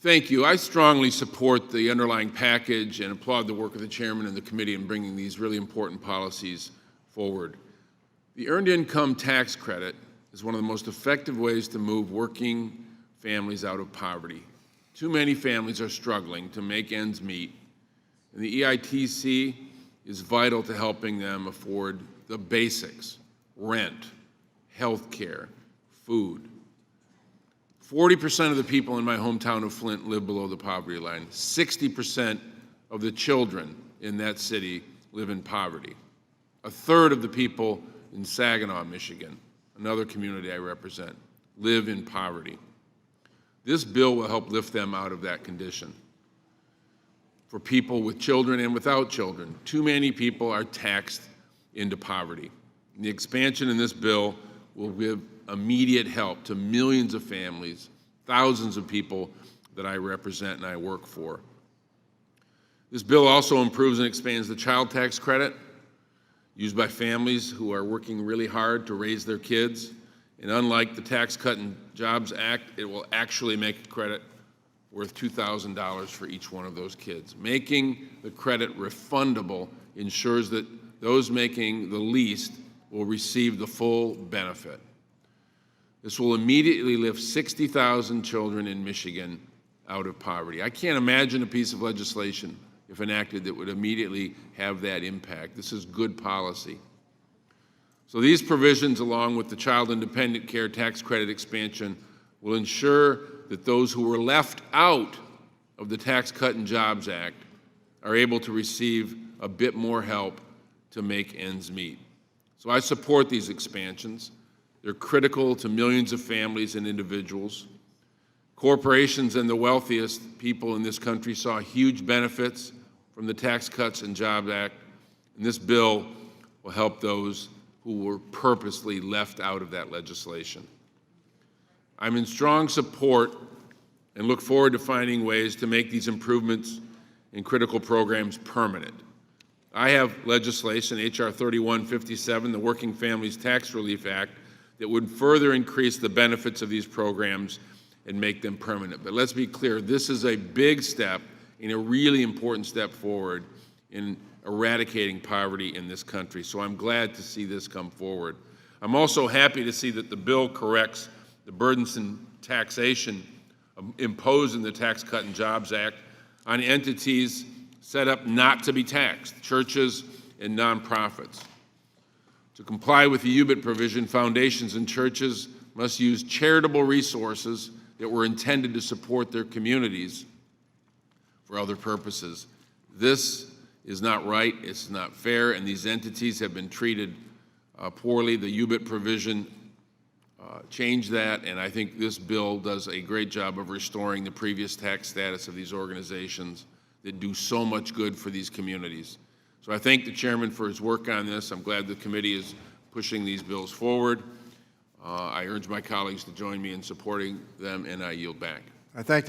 Thank you. I strongly support the underlying package and applaud the work of the chairman and the committee in bringing these really important policies forward. The Earned Income Tax Credit is one of the most effective ways to move working families out of poverty. Too many families are struggling to make ends meet, and the EITC is vital to helping them afford the basics: rent, health care, food. 40% of the people in my hometown of Flint live below the poverty line. 60% of the children in that city live in poverty. A third of the people in Saginaw, Michigan, another community I represent, live in poverty. This bill will help lift them out of that condition. For people with children and without children, too many people are taxed into poverty. And the expansion in this bill will give immediate help to millions of families, thousands of people that I represent and I work for. This bill also improves and expands the child tax credit used by families who are working really hard to raise their kids. And unlike the Tax Cut and Jobs Act, it will actually make a credit worth $2,000 for each one of those kids. Making the credit refundable ensures that those making the least will receive the full benefit. This will immediately lift 60,000 children in Michigan out of poverty. I can't imagine a piece of legislation, if enacted, that would immediately have that impact. This is good policy. So these provisions, along with the Child Independent Care Tax Credit expansion, will ensure that those who were left out of the Tax Cut and Jobs Act are able to receive a bit more help to make ends meet. So I support these expansions. They're critical to millions of families and individuals. Corporations and the wealthiest people in this country saw huge benefits from the Tax Cuts and Jobs Act, and this bill will help those who were purposely left out of that legislation. I'm in strong support and look forward to finding ways to make these improvements in critical programs permanent. I have legislation, H.R. 3157, the Working Families Tax Relief Act, that would further increase the benefits of these programs and make them permanent. But let's be clear, this is a big step and a really important step forward in eradicating poverty in this country. So I'm glad to see this come forward. I'm also happy to see that the bill corrects the burdensome taxation imposed in the Tax Cut and Jobs Act on entities set up not to be taxed, churches and nonprofits. To comply with the UBIT provision, foundations and churches must use charitable resources that were intended to support their communities for other purposes. This is not right, it's not fair, and these entities have been treated poorly. The UBIT provision changed that, and I think this bill does a great job of restoring the previous tax status of these organizations that do so much good for these communities. So I thank the chairman for his work on this. I'm glad the committee is pushing these bills forward. I urge my colleagues to join me in supporting them, and I yield back. I thank